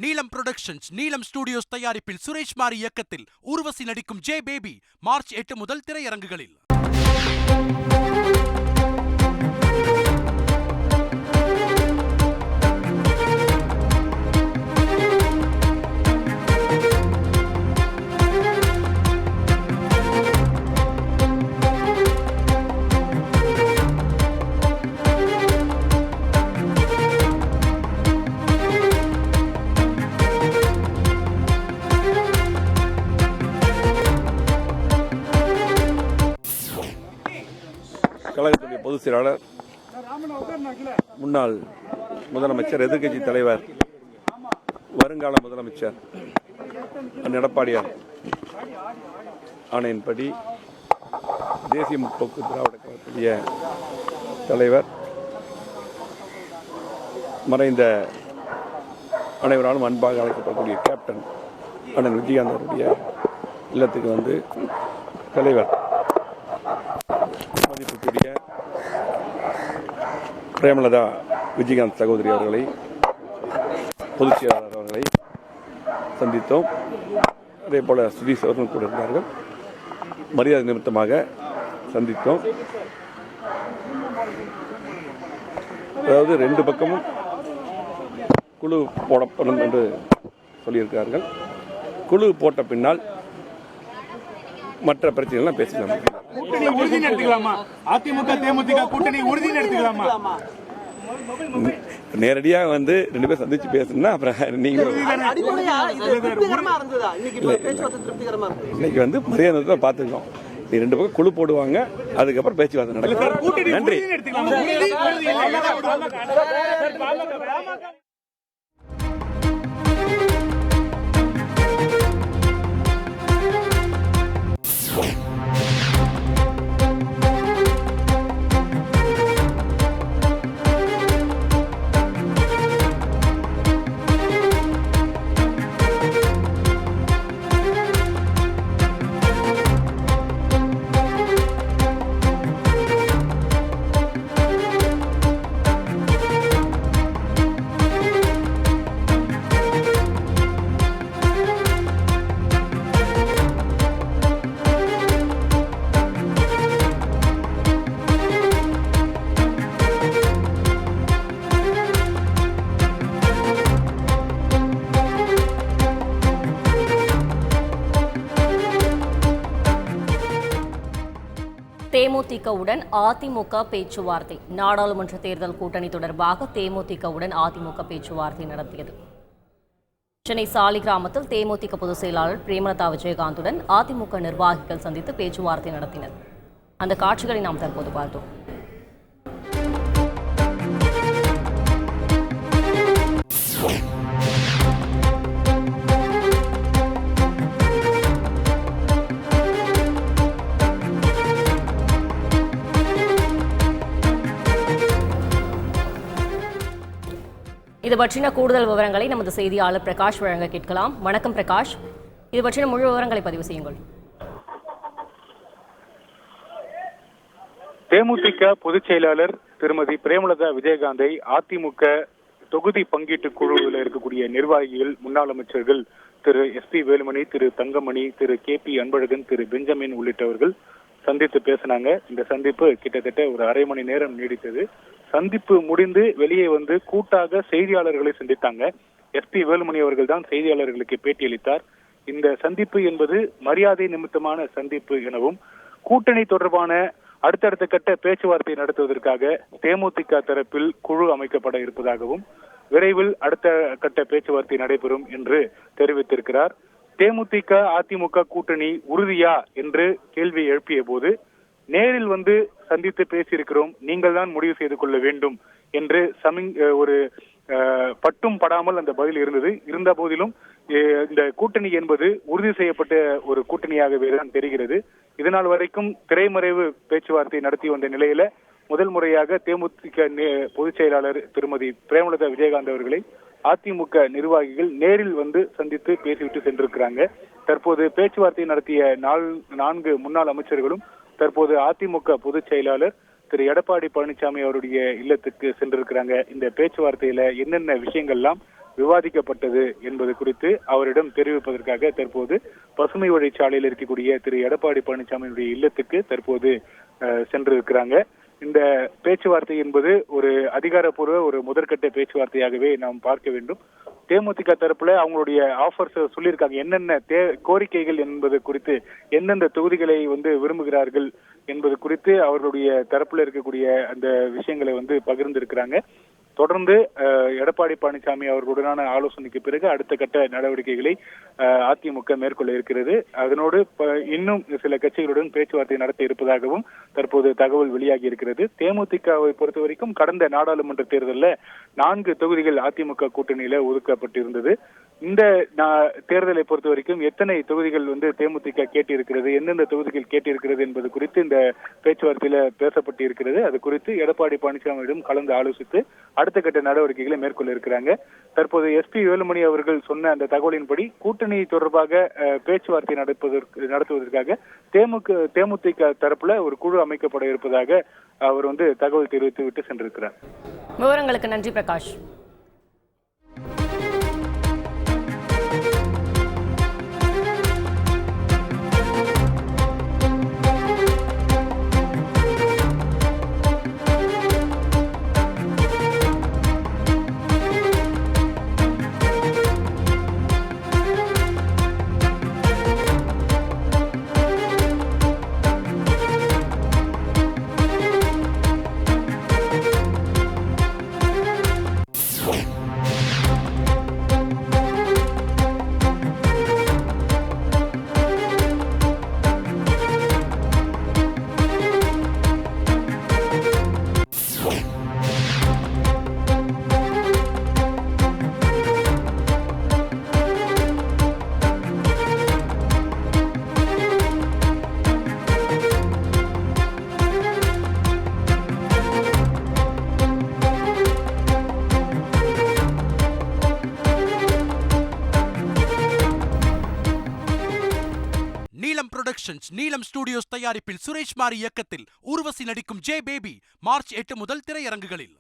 நீலம் புரொடக்ஷன்ஸ், நீலம் ஸ்டுடியோஸ் தயாரிப்பில் சுரேஷ் மாரி இயக்கத்தில் ஊர்வசி நடிக்கும் ஜே பேபி மார்ச் 8 முதல் திரையரங்குகளில். கழகத்துடைய பொதுச் செயலாளர், முன்னாள் முதலமைச்சர், எதிர்க்கட்சி தலைவர், வருங்கால முதலமைச்சர் எடப்பாடியார் ஆணையின்படி தேசிய முற்போக்கு திராவிட கழகத்துடைய தலைவர், மறைந்த அனைவராலும் அன்பாக அழைக்கப்படக்கூடிய கேப்டன் அண்ணன் விஜயகாந்த் அவருடைய இல்லத்துக்கு வந்து தலைவர் மதிப்புக்குரிய பிரேமலதா விஜயகாந்த் சகோதரி அவர்களை, பொதுச் செயலாளர் அவர்களை சந்தித்தோம். அதே போல சுதீஷ் அவர்கள் கூட இருந்தார்கள். மரியாதை நிமித்தமாக சந்தித்தோம். அதாவது ரெண்டு பக்கமும் குழு போடப்படும் என்று சொல்லியிருக்கிறார்கள். குழு போட்ட பின்னால் மற்ற பிரச்சனைகள்லாம் பேசிக்கலாம். கூட்டணி உறுதி எடுத்துக்கலாமா? அதிமுக தேமுதிக கூட்டணி உறுதி எடுத்துக்கலாமா? நேரடியா வந்து ரெண்டு பேரும் சந்திச்சு பேசணும்னா அப்புறம் நீங்க இன்னைக்கு வந்து மரியாதை பார்த்துக்கோம். நீ ரெண்டு பக்கம் குழு போடுவாங்க, அதுக்கப்புறம் பேச்சுவார்த்தை நடக்கும். நன்றி. தேமுதிகவுடன் அதிமுக பேச்சுவார்த்தை. நாடாளுமன்ற தேர்தல் கூட்டணி தொடர்பாக தேமுதிகவுடன் அதிமுக பேச்சுவார்த்தை நடத்தியது. சென்னை சாலிகிராமத்தில் தேமுதிக பொதுச் செயலாளர் பிரேமலதா விஜயகாந்துடன் அதிமுக நிர்வாகிகள் சந்தித்து பேச்சுவார்த்தை நடத்தினர். அந்த காட்சிகளை நாம் தற்போது பார்த்தோம். இது பற்றின கூடுதல் விவரங்களை நமது செய்தியாளர் பிரகாஷ் வழங்க கேட்கலாம். வணக்கம் பிரகாஷ், இது பற்றின முழு விவரங்களை பதிவு செய்யுங்கள். தேமுதிக பொதுச் செயலாளர் திருமதி பிரேமலதா விஜயகாந்தை அதிமுக தொகுதி பங்கீட்டு குழுவில் இருக்கக்கூடிய நிர்வாகிகள், முன்னாள் அமைச்சர்கள் திரு SP வேலுமணி, திரு தங்கமணி, திரு KP அன்பழகன், திரு பெஞ்சமின் உள்ளிட்டவர்கள் சந்தித்து பேசினாங்க. இந்த சந்திப்பு கிட்டத்தட்ட ஒரு அரை மணி நேரம் நீடித்தது. சந்திப்பு முடிந்து வெளியே வந்து கூட்டாக செய்தியாளர்களை சந்தித்தாங்க. SP வேலுமணி அவர்கள் தான் செய்தியாளர்களுக்கு பேட்டியளித்தார். இந்த சந்திப்பு என்பது மரியாதை நிமித்தமான சந்திப்பு எனவும், கூட்டணி தொடர்பான அடுத்தடுத்த கட்ட பேச்சுவார்த்தை நடத்துவதற்காக தேமுதிக தரப்பில் குழு அமைக்கப்பட இருப்பதாகவும், விரைவில் அடுத்த கட்ட பேச்சுவார்த்தை நடைபெறும் என்று தெரிவித்திருக்கிறார். தேமுதிக அதிமுக கூட்டணி உறுதியா என்று கேள்வி எழுப்பிய போது, நேரில் வந்து சந்தித்து பேசியிருக்கிறோம், நீங்கள் தான் முடிவு செய்து கொள்ள வேண்டும் என்று ஒரு பட்டும் படாமல் அந்த பதில் இருந்தது. இருந்த போதிலும் இந்த கூட்டணி என்பது உறுதி செய்யப்பட்ட ஒரு கூட்டணியாகவே தான் தெரிகிறது. இதனால் வரைக்கும் திரைமறைவு பேச்சுவார்த்தை நடத்தி வந்த நிலையில முதல் முறையாக தேமுதிக பொதுச் செயலாளர் திருமதி பிரேமலதா விஜயகாந்த் அவர்களை அதிமுக நிர்வாகிகள் நேரில் வந்து சந்தித்து பேசிவிட்டு சென்றிருக்கிறாங்க. தற்போது பேச்சுவார்த்தை நடத்திய 4 முன்னாள் அமைச்சர்களும் தற்போது அதிமுக பொதுச் செயலாளர் திரு எடப்பாடி பழனிசாமி அவருடைய இல்லத்துக்கு சென்றிருக்கிறாங்க. இந்த பேச்சுவார்த்தையில என்னென்ன விஷயங்கள்லாம் விவாதிக்கப்பட்டது என்பது குறித்து அவரிடம் தெரிவிப்பதற்காக தற்போது பசுமை வழிச்சாலையில் இருக்கக்கூடிய திரு எடப்பாடி பழனிசாமியினுடைய இல்லத்துக்கு தற்போது சென்றிருக்கிறாங்க. இந்த பேச்சுவார்த்தை என்பது ஒரு அதிகாரப்பூர்வ ஒரு முதற்கட்ட பேச்சுவார்த்தையாகவே நாம் பார்க்க வேண்டும். தேமுதிக தரப்புல அவங்களுடைய ஆஃபர்ஸ் சொல்லியிருக்காங்க, என்னென்ன கோரிக்கைகள் என்பது குறித்து, எந்தெந்த தொகுதிகளை விரும்புகிறார்கள் என்பது குறித்து அவர்களுடைய தரப்புல இருக்கக்கூடிய அந்த விஷயங்களை பகிர்ந்திருக்கிறாங்க. தொடர்ந்து எடப்பாடி பழனிசாமி அவர்களுடனான ஆலோசனைக்கு பிறகு அடுத்த கட்ட நடவடிக்கைகளை அதிமுக மேற்கொள்ள இருக்கிறது. அதனோடு இன்னும் சில கட்சிகளுடன் பேச்சுவார்த்தை நடத்த இருப்பதாகவும் தற்போது தகவல் வெளியாகி இருக்கிறது. தேமுதிகவை பொறுத்த வரைக்கும் கடந்த நாடாளுமன்ற தேர்தலில் 4 தொகுதிகள் அதிமுக கூட்டணியில ஒதுக்கப்பட்டிருந்தது. இந்த தேர்தலை பொறுத்த வரைக்கும் எத்தனை தொகுதிகள் தேமுதிக கேட்டிருக்கிறது, எந்தெந்த தொகுதிகள் கேட்டிருக்கிறது என்பது குறித்து இந்த பேச்சுவார்த்தையில பேசப்பட்டு இருக்கிறது. அது குறித்து எடப்பாடி பழனிசாமியிடம் கலந்து ஆலோசித்து அடுத்த கட்ட நடவடிக்கைகளை மேற்கொள்ள இருக்கிறாங்க. தற்போது எஸ்பி வேலுமணி அவர்கள் சொன்ன அந்த தகவலின்படி கூட்டணி தொடர்பாக பேச்சுவார்த்தை நடத்துவதற்காக தேமுதிக தரப்புல ஒரு குழு அமைக்கப்பட இருப்பதாக அவர் தகவல் தெரிவித்து விட்டு சென்றிருக்கிறார். விவரங்களுக்கு நன்றி பிரகாஷ். நீலம் புரொடக்ஷன்ஸ், நீலம் ஸ்டுடியோஸ் தயாரிப்பில் சுரேஷ் மாரி இயக்கத்தில் ஊர்வசி நடிக்கும் ஜே பேபி மார்ச் 8 முதல் திரையரங்குகளில்.